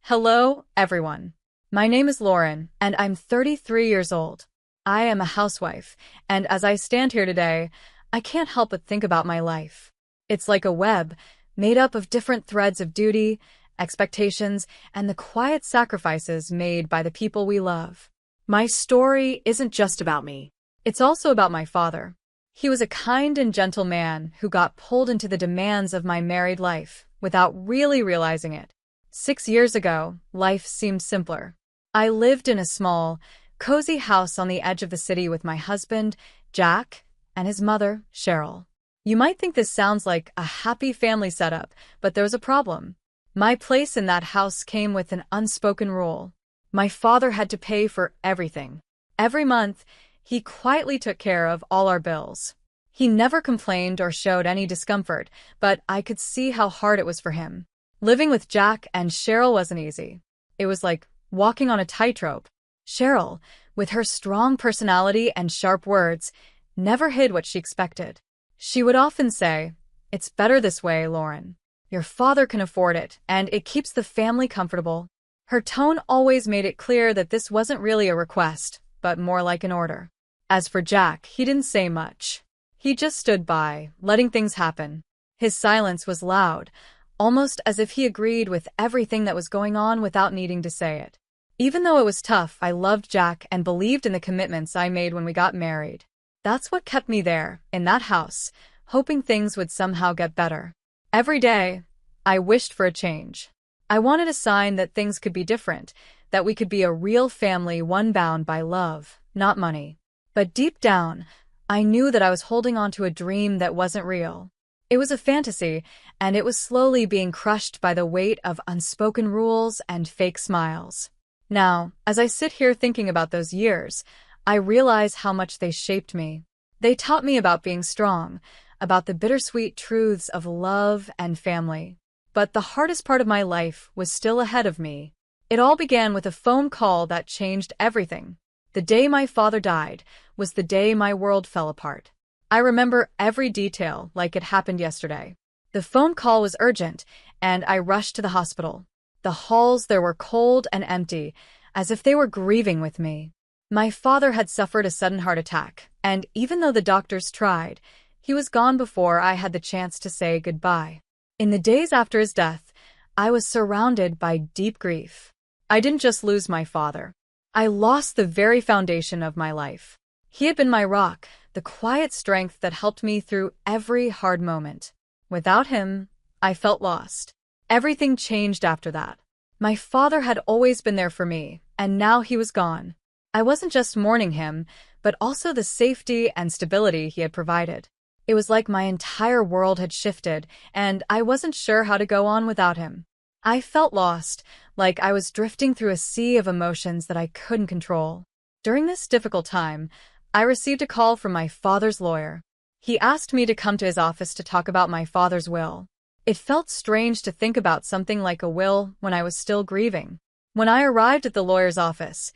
Hello, everyone. My name is Lauren, and I'm 33 years old. I am a housewife, and as I stand here today, I can't help but think about my life. It's like a web, made up of different threads of duty, expectations, and the quiet sacrifices made by the people we love. My story isn't just about me. It's also about my father. He was a kind and gentle man who got pulled into the demands of my married life without really realizing it. 6 years ago, life seemed simpler. I lived in a small, cozy house on the edge of the city with my husband, Jack, and his mother, Cheryl. You might think this sounds like a happy family setup, but there was a problem. My place in that house came with an unspoken rule. My father had to pay for everything. Every month, he quietly took care of all our bills. He never complained or showed any discomfort, but I could see how hard it was for him. Living with Jack and Cheryl wasn't easy. It was like walking on a tightrope. Cheryl, with her strong personality and sharp words, never hid what she expected. She would often say, "It's better this way, Lauren. Your father can afford it, and it keeps the family comfortable." Her tone always made it clear that this wasn't really a request, but more like an order. As for Jack, he didn't say much. He just stood by, letting things happen. His silence was loud, almost as if he agreed with everything that was going on without needing to say it. Even though it was tough, I loved Jack and believed in the commitments I made when we got married. That's what kept me there, in that house, hoping things would somehow get better. Every day, I wished for a change. I wanted a sign that things could be different, that we could be a real family, one bound by love, not money. But deep down, I knew that I was holding on to a dream that wasn't real. It was a fantasy, and it was slowly being crushed by the weight of unspoken rules and fake smiles. Now, as I sit here thinking about those years, I realize how much they shaped me. They taught me about being strong, about the bittersweet truths of love and family. But the hardest part of my life was still ahead of me. It all began with a phone call that changed everything. The day my father died was the day my world fell apart. I remember every detail like it happened yesterday. The phone call was urgent, and I rushed to the hospital. The halls there were cold and empty, as if they were grieving with me. My father had suffered a sudden heart attack, and even though the doctors tried, he was gone before I had the chance to say goodbye. In the days after his death, I was surrounded by deep grief. I didn't just lose my father. I lost the very foundation of my life. He had been my rock, the quiet strength that helped me through every hard moment. Without him, I felt lost. Everything changed after that. My father had always been there for me, and now he was gone. I wasn't just mourning him, but also the safety and stability he had provided. It was like my entire world had shifted, and I wasn't sure how to go on without him. I felt lost, like I was drifting through a sea of emotions that I couldn't control. During this difficult time, I received a call from my father's lawyer. He asked me to come to his office to talk about my father's will. It felt strange to think about something like a will when I was still grieving. When I arrived at the lawyer's office,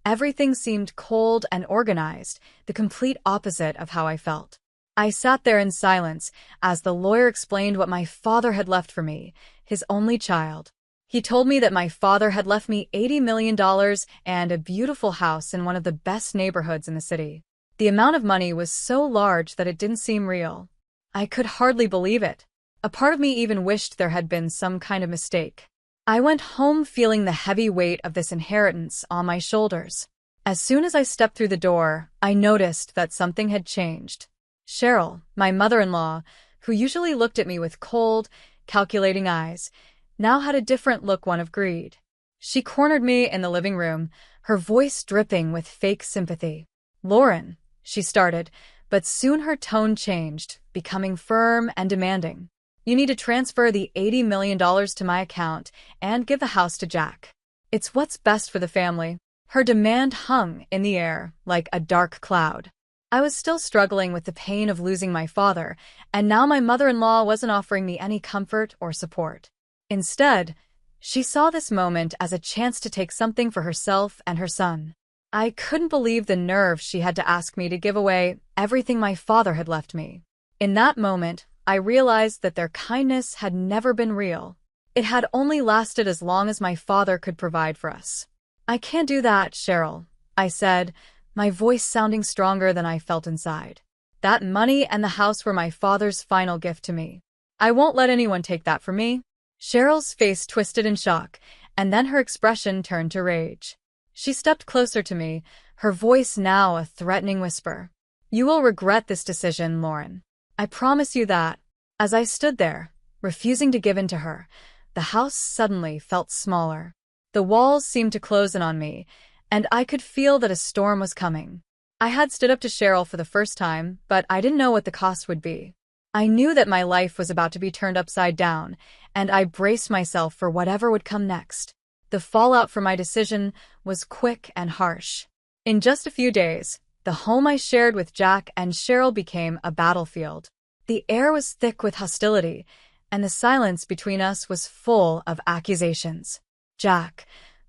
everything seemed cold and organized, the complete opposite of how I felt. I sat there in silence as the lawyer explained what my father had left for me, his only child. He told me that my father had left me $80 million and a beautiful house in one of the best neighborhoods in the city. The amount of money was so large that it didn't seem real. I could hardly believe it. A part of me even wished there had been some kind of mistake. I went home feeling the heavy weight of this inheritance on my shoulders. As soon as I stepped through the door, I noticed that something had changed. Cheryl, my mother-in-law, who usually looked at me with cold, calculating eyes, now had a different look, one of greed. She cornered me in the living room, her voice dripping with fake sympathy. "Lauren," she started, but soon her tone changed, becoming firm and demanding. "You need to transfer the $80 million to my account and give the house to Jack. It's what's best for the family." Her demand hung in the air like a dark cloud. I was still struggling with the pain of losing my father, and now my mother-in-law wasn't offering me any comfort or support. Instead, she saw this moment as a chance to take something for herself and her son. I couldn't believe the nerve she had to ask me to give away everything my father had left me. In that moment, I realized that their kindness had never been real. It had only lasted as long as my father could provide for us. "I can't do that, Cheryl," I said, my voice sounding stronger than I felt inside. "That money and the house were my father's final gift to me. I won't let anyone take that from me." Cheryl's face twisted in shock, and then her expression turned to rage. She stepped closer to me, her voice now a threatening whisper. "You will regret this decision, Lauren. I promise you that." As I stood there, refusing to give in to her, the house suddenly felt smaller. The walls seemed to close in on me, and I could feel that a storm was coming. I had stood up to Cheryl for the first time, but I didn't know what the cost would be. I knew that my life was about to be turned upside down, and I braced myself for whatever would come next. The fallout from my decision was quick and harsh. In just a few days, the home I shared with Jack and Cheryl became a battlefield. The air was thick with hostility, and the silence between us was full of accusations. Jack,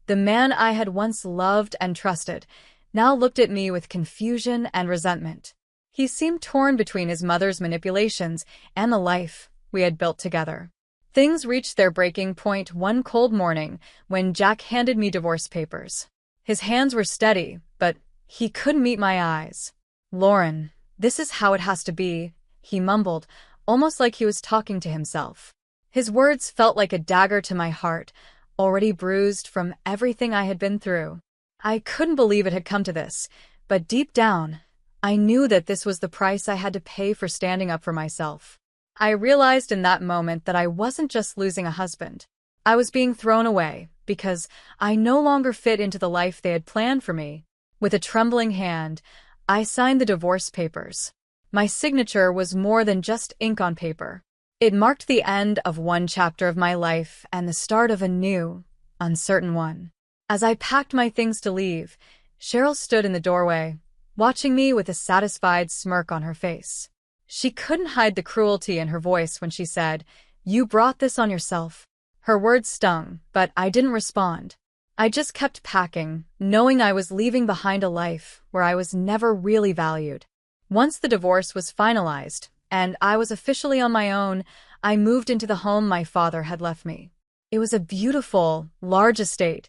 the man I had once loved and trusted, now looked at me with confusion and resentment. He seemed torn between his mother's manipulations and the life we had built together. Things reached their breaking point one cold morning when Jack handed me divorce papers. His hands were steady, but he couldn't meet my eyes. "Lauren, this is how it has to be," he mumbled, almost like he was talking to himself. His words felt like a dagger to my heart, already bruised from everything I had been through. I couldn't believe it had come to this, but deep down, I knew that this was the price I had to pay for standing up for myself. I realized in that moment that I wasn't just losing a husband. I was being thrown away because I no longer fit into the life they had planned for me. With a trembling hand, I signed the divorce papers. My signature was more than just ink on paper. It marked the end of one chapter of my life and the start of a new, uncertain one. As I packed my things to leave, Cheryl stood in the doorway, watching me with a satisfied smirk on her face. She couldn't hide the cruelty in her voice when she said, "You brought this on yourself." Her words stung, but I didn't respond. I just kept packing, knowing I was leaving behind a life where I was never really valued. Once the divorce was finalized, and I was officially on my own, I moved into the home my father had left me. It was a beautiful, large estate,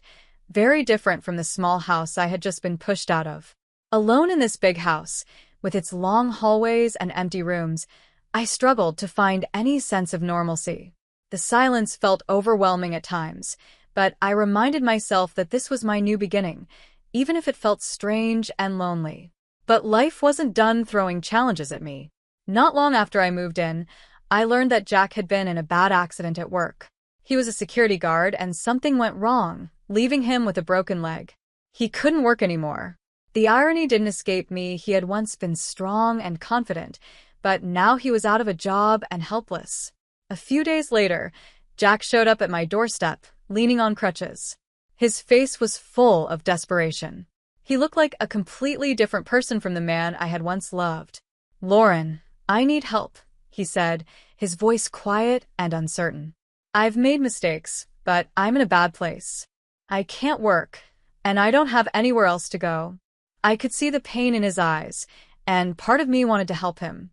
very different from the small house I had just been pushed out of. Alone in this big house, with its long hallways and empty rooms, I struggled to find any sense of normalcy. The silence felt overwhelming at times, but I reminded myself that this was my new beginning, even if it felt strange and lonely. But life wasn't done throwing challenges at me. Not long after I moved in, I learned that Jack had been in a bad accident at work. He was a security guard and something went wrong, leaving him with a broken leg. He couldn't work anymore. The irony didn't escape me. He had once been strong and confident, but now he was out of a job and helpless. A few days later, Jack showed up at my doorstep, leaning on crutches. His face was full of desperation. He looked like a completely different person from the man I had once loved. "Lauren, I need help," he said, his voice quiet and uncertain. "I've made mistakes, but I'm in a bad place. I can't work, and I don't have anywhere else to go." I could see the pain in his eyes, and part of me wanted to help him.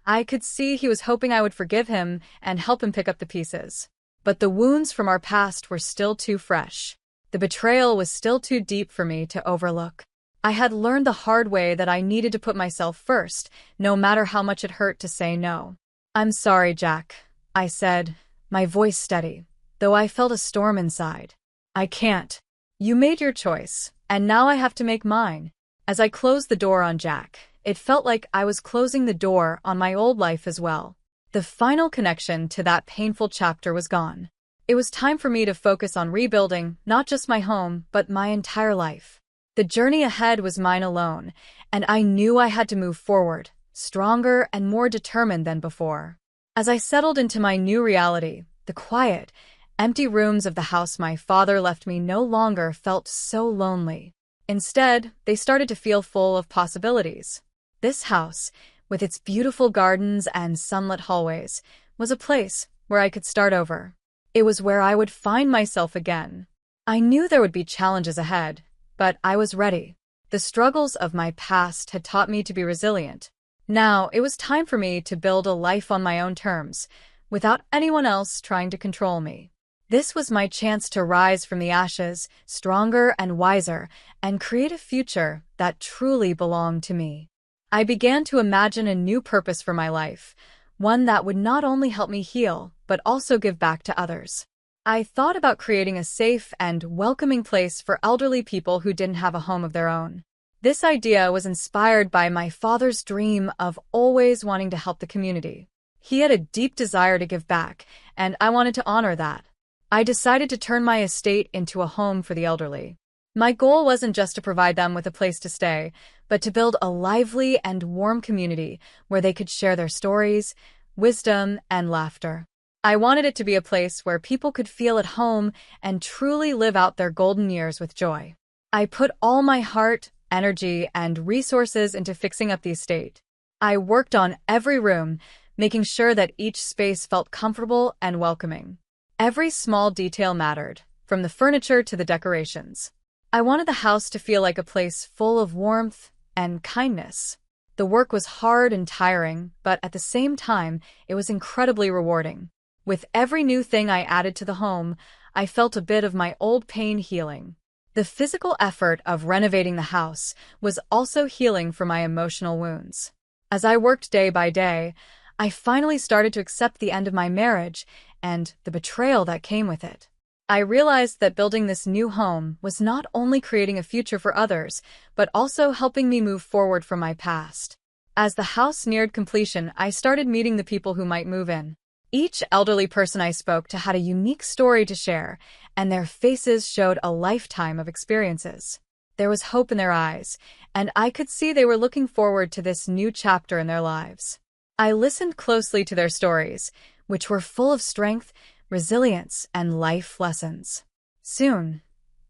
I could see he was hoping I would forgive him and help him pick up the pieces. But the wounds from our past were still too fresh. The betrayal was still too deep for me to overlook. I had learned the hard way that I needed to put myself first, no matter how much it hurt to say no. "I'm sorry, Jack," I said, my voice steady, though I felt a storm inside. "I can't. You made your choice, and now I have to make mine." As I closed the door on Jack, it felt like I was closing the door on my old life as well. The final connection to that painful chapter was gone. It was time for me to focus on rebuilding not just my home, but my entire life. The journey ahead was mine alone, and I knew I had to move forward, stronger and more determined than before. As I settled into my new reality, the quiet, empty rooms of the house my father left me no longer felt so lonely. Instead, they started to feel full of possibilities. This house, with its beautiful gardens and sunlit hallways, was a place where I could start over. It was where I would find myself again. I knew there would be challenges ahead, but I was ready. The struggles of my past had taught me to be resilient. Now, it was time for me to build a life on my own terms, without anyone else trying to control me. This was my chance to rise from the ashes, stronger and wiser, and create a future that truly belonged to me. I began to imagine a new purpose for my life, one that would not only help me heal, but also give back to others. I thought about creating a safe and welcoming place for elderly people who didn't have a home of their own. This idea was inspired by my father's dream of always wanting to help the community. He had a deep desire to give back, and I wanted to honor that. I decided to turn my estate into a home for the elderly. My goal wasn't just to provide them with a place to stay, but to build a lively and warm community where they could share their stories, wisdom, and laughter. I wanted it to be a place where people could feel at home and truly live out their golden years with joy. I put all my heart, energy, and resources into fixing up the estate. I worked on every room, making sure that each space felt comfortable and welcoming. Every small detail mattered, from the furniture to the decorations. I wanted the house to feel like a place full of warmth and kindness. The work was hard and tiring, but at the same time, it was incredibly rewarding. With every new thing I added to the home, I felt a bit of my old pain healing. The physical effort of renovating the house was also healing for my emotional wounds. As I worked day by day, I finally started to accept the end of my marriage and the betrayal that came with it. I realized that building this new home was not only creating a future for others, but also helping me move forward from my past. As the house neared completion, I started meeting the people who might move in. Each elderly person I spoke to had a unique story to share, and their faces showed a lifetime of experiences. There was hope in their eyes, and I could see they were looking forward to this new chapter in their lives. I listened closely to their stories, which were full of strength, resilience, and life lessons. Soon,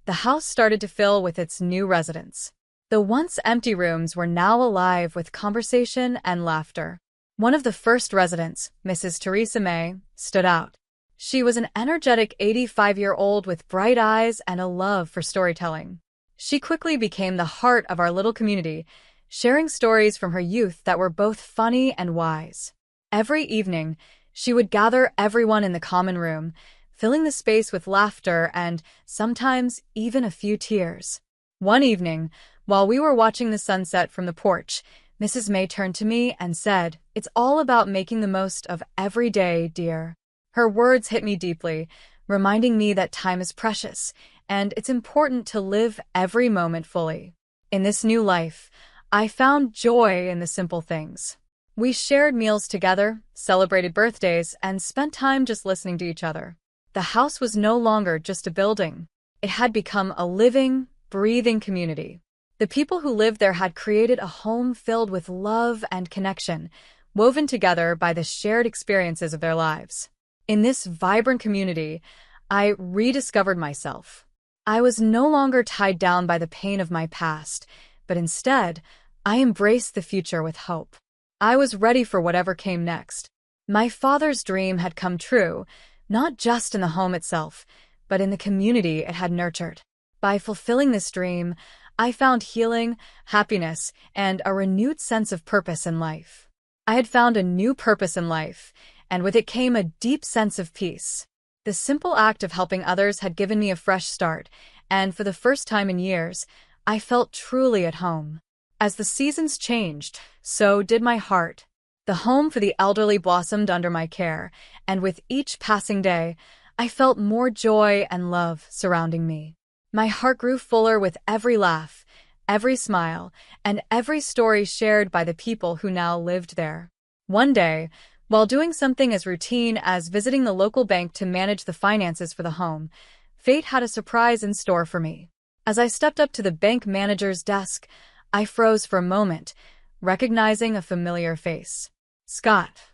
the house started to fill with its new residents. The once empty rooms were now alive with conversation and laughter. One of the first residents, Mrs. Theresa May, stood out. She was an energetic 85-year-old with bright eyes and a love for storytelling. She quickly became the heart of our little community, sharing stories from her youth that were both funny and wise. Every evening, she would gather everyone in the common room, filling the space with laughter and sometimes even a few tears. One evening, while we were watching the sunset from the porch, Mrs. May turned to me and said, "It's all about making the most of every day, dear." Her words hit me deeply, reminding me that time is precious, and it's important to live every moment fully. In this new life, I found joy in the simple things. We shared meals together, celebrated birthdays, and spent time just listening to each other. The house was no longer just a building. It had become a living, breathing community. The people who lived there had created a home filled with love and connection, woven together by the shared experiences of their lives. In this vibrant community, I rediscovered myself. I was no longer tied down by the pain of my past, but instead, I embraced the future with hope. I was ready for whatever came next. My father's dream had come true, not just in the home itself, but in the community it had nurtured. By fulfilling this dream, I found healing, happiness, and a renewed sense of purpose in life. I had found a new purpose in life, and with it came a deep sense of peace. The simple act of helping others had given me a fresh start, and for the first time in years, I felt truly at home. As the seasons changed, so did my heart. The home for the elderly blossomed under my care, and with each passing day, I felt more joy and love surrounding me. My heart grew fuller with every laugh, every smile, and every story shared by the people who now lived there. One day, while doing something as routine as visiting the local bank to manage the finances for the home, fate had a surprise in store for me. As I stepped up to the bank manager's desk, I froze for a moment, recognizing a familiar face. "Scott,"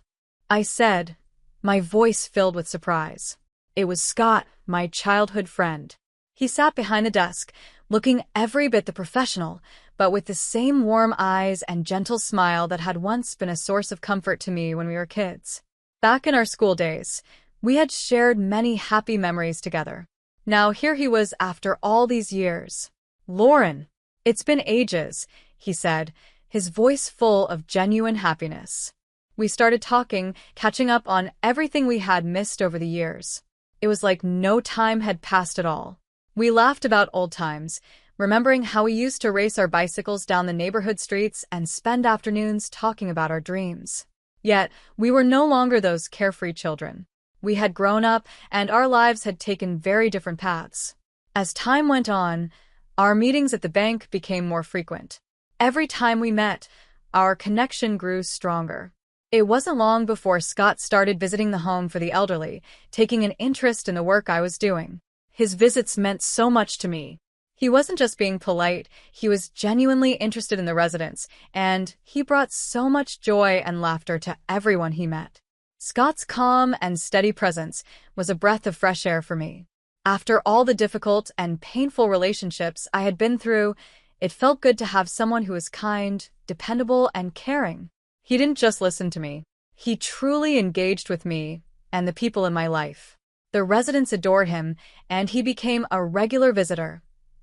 I said, my voice filled with surprise. It was Scott, my childhood friend. He sat behind the desk, looking every bit the professional, but with the same warm eyes and gentle smile that had once been a source of comfort to me when we were kids. Back in our school days, we had shared many happy memories together. Now here he was after all these years. "Lauren, it's been ages," he said, his voice full of genuine happiness. We started talking, catching up on everything we had missed over the years. It was like no time had passed at all. We laughed about old times, remembering how we used to race our bicycles down the neighborhood streets and spend afternoons talking about our dreams. Yet, we were no longer those carefree children. We had grown up, and our lives had taken very different paths. As time went on, our meetings at the bank became more frequent. Every time we met, our connection grew stronger. It wasn't long before Scott started visiting the home for the elderly, taking an interest in the work I was doing. His visits meant so much to me. He wasn't just being polite, he was genuinely interested in the residents, and he brought so much joy and laughter to everyone he met. Scott's calm and steady presence was a breath of fresh air for me. After all the difficult and painful relationships I had been through, it felt good to have someone who was kind, dependable, and caring. He didn't just listen to me. He truly engaged with me and the people in my life. The residents adored him, and he became a regular visitor,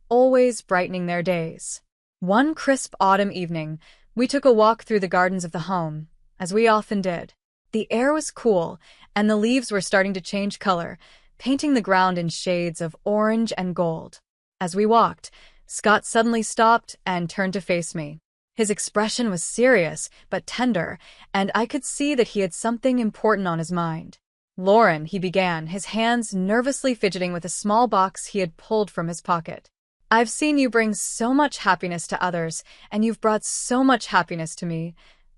always brightening their days. One crisp autumn evening, we took a walk through the gardens of the home, as we often did. The air was cool, and the leaves were starting to change color, painting the ground in shades of orange and gold. As we walked, Scott suddenly stopped and turned to face me. His expression was serious but tender, and I could see that he had something important on his mind. "Lauren," he began, his hands nervously fidgeting with a small box he had pulled from his pocket. "I've seen you bring so much happiness to others, and you've brought so much happiness to me,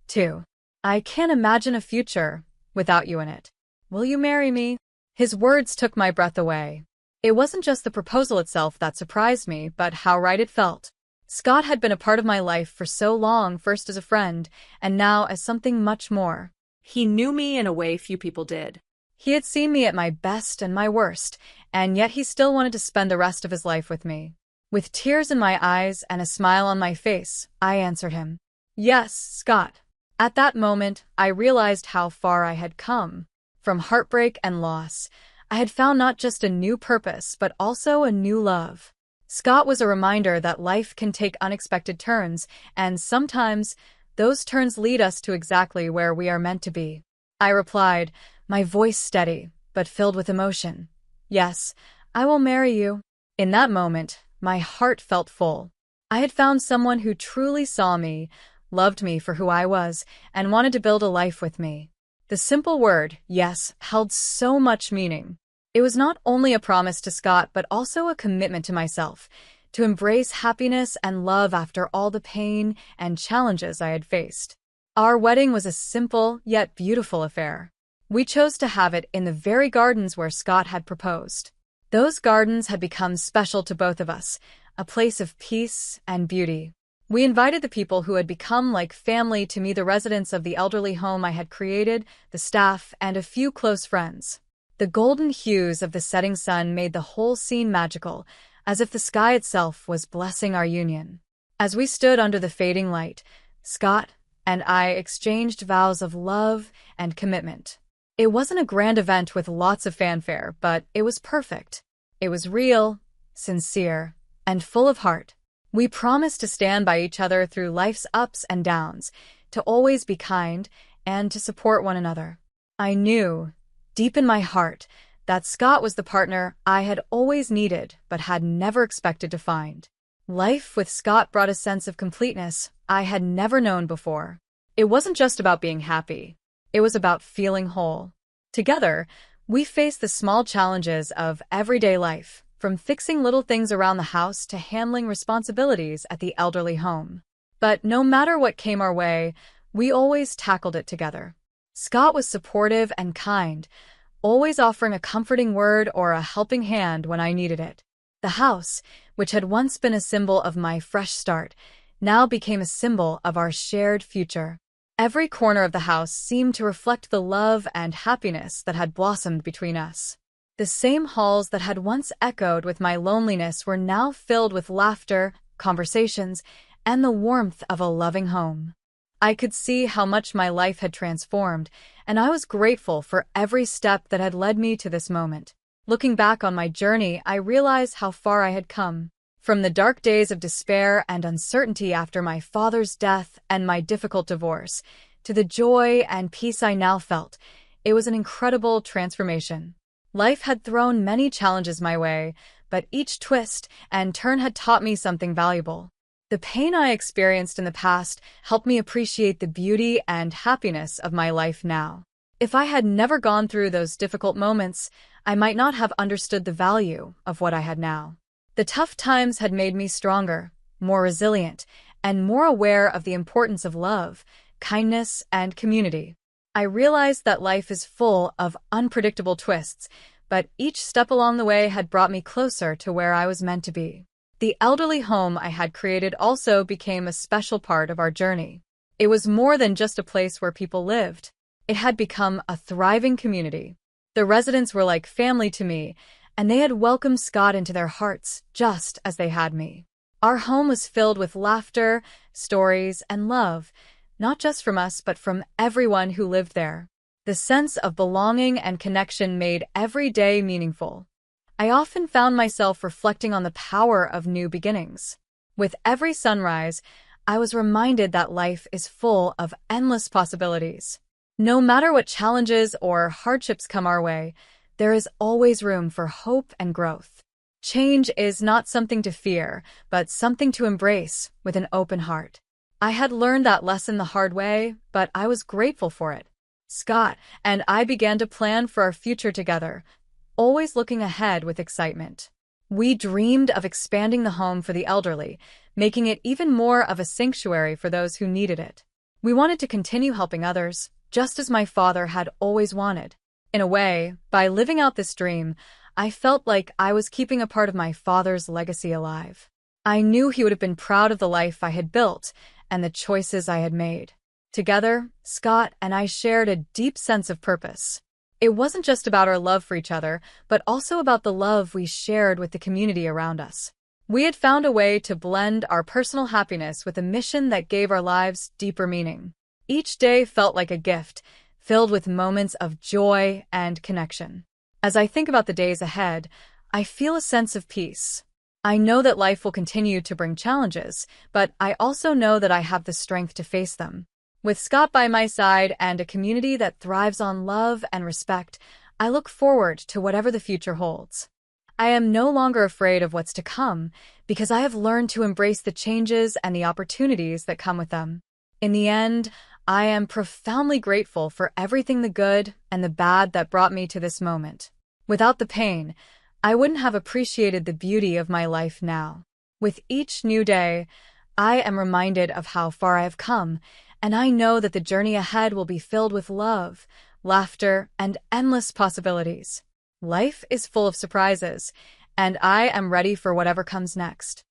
too. I can't imagine a future without you in it. Will you marry me?" His words took my breath away. It wasn't just the proposal itself that surprised me, but how right it felt. Scott had been a part of my life for so long, first as a friend, and now as something much more. He knew me in a way few people did. He had seen me at my best and my worst, and yet he still wanted to spend the rest of his life with me. With tears in my eyes and a smile on my face, I answered him. "Yes, Scott." At that moment, I realized how far I had come. From heartbreak and loss, I had found not just a new purpose, but also a new love. Scott was a reminder that life can take unexpected turns, and sometimes those turns lead us to exactly where we are meant to be. I replied, my voice steady, but filled with emotion. "Yes, I will marry you." In that moment, my heart felt full. I had found someone who truly saw me, loved me for who I was, and wanted to build a life with me. The simple word, yes, held so much meaning. It was not only a promise to Scott, but also a commitment to myself, to embrace happiness and love after all the pain and challenges I had faced. Our wedding was a simple yet beautiful affair. We chose to have it in the very gardens where Scott had proposed. Those gardens had become special to both of us, a place of peace and beauty. We invited the people who had become like family to me, the residents of the elderly home I had created, the staff, and a few close friends. The golden hues of the setting sun made the whole scene magical, as if the sky itself was blessing our union. As we stood under the fading light, Scott and I exchanged vows of love and commitment. It wasn't a grand event with lots of fanfare, but it was perfect. It was real, sincere, and full of heart. We promised to stand by each other through life's ups and downs, to always be kind, and to support one another. I knew, deep in my heart, that Scott was the partner I had always needed but had never expected to find. Life with Scott brought a sense of completeness I had never known before. It wasn't just about being happy. It was about feeling whole. Together, we faced the small challenges of everyday life, from fixing little things around the house to handling responsibilities at the elderly home. But no matter what came our way, we always tackled it together. Scott was supportive and kind, always offering a comforting word or a helping hand when I needed it. The house, which had once been a symbol of my fresh start, now became a symbol of our shared future. Every corner of the house seemed to reflect the love and happiness that had blossomed between us. The same halls that had once echoed with my loneliness were now filled with laughter, conversations, and the warmth of a loving home. I could see how much my life had transformed, and I was grateful for every step that had led me to this moment. Looking back on my journey, I realized how far I had come. From the dark days of despair and uncertainty after my father's death and my difficult divorce, to the joy and peace I now felt, it was an incredible transformation. Life had thrown many challenges my way, but each twist and turn had taught me something valuable. The pain I experienced in the past helped me appreciate the beauty and happiness of my life now. If I had never gone through those difficult moments, I might not have understood the value of what I had now. The tough times had made me stronger, more resilient, and more aware of the importance of love, kindness, and community. I realized that life is full of unpredictable twists, but each step along the way had brought me closer to where I was meant to be. The elderly home I had created also became a special part of our journey. It was more than just a place where people lived. It had become a thriving community. The residents were like family to me, and they had welcomed Scott into their hearts just as they had me. Our home was filled with laughter, stories, and love, not just from us but from everyone who lived there. The sense of belonging and connection made every day meaningful. I often found myself reflecting on the power of new beginnings. With every sunrise, I was reminded that life is full of endless possibilities. No matter what challenges or hardships come our way, there is always room for hope and growth. Change is not something to fear, but something to embrace with an open heart. I had learned that lesson the hard way, but I was grateful for it. Scott and I began to plan for our future together, always looking ahead with excitement. We dreamed of expanding the home for the elderly, making it even more of a sanctuary for those who needed it. We wanted to continue helping others, just as my father had always wanted. In a way, by living out this dream, I felt like I was keeping a part of my father's legacy alive. I knew he would have been proud of the life I had built and the choices I had made. Together, Scott and I shared a deep sense of purpose. It wasn't just about our love for each other, but also about the love we shared with the community around us. We had found a way to blend our personal happiness with a mission that gave our lives deeper meaning. Each day felt like a gift, filled with moments of joy and connection. As I think about the days ahead, I feel a sense of peace. I know that life will continue to bring challenges, but I also know that I have the strength to face them. With Scott by my side and a community that thrives on love and respect, I look forward to whatever the future holds. I am no longer afraid of what's to come because I have learned to embrace the changes and the opportunities that come with them. In the end, I am profoundly grateful for everything the good and the bad that brought me to this moment. Without the pain, I wouldn't have appreciated the beauty of my life now. With each new day, I am reminded of how far I have come, and I know that the journey ahead will be filled with love, laughter, and endless possibilities. Life is full of surprises, and I am ready for whatever comes next.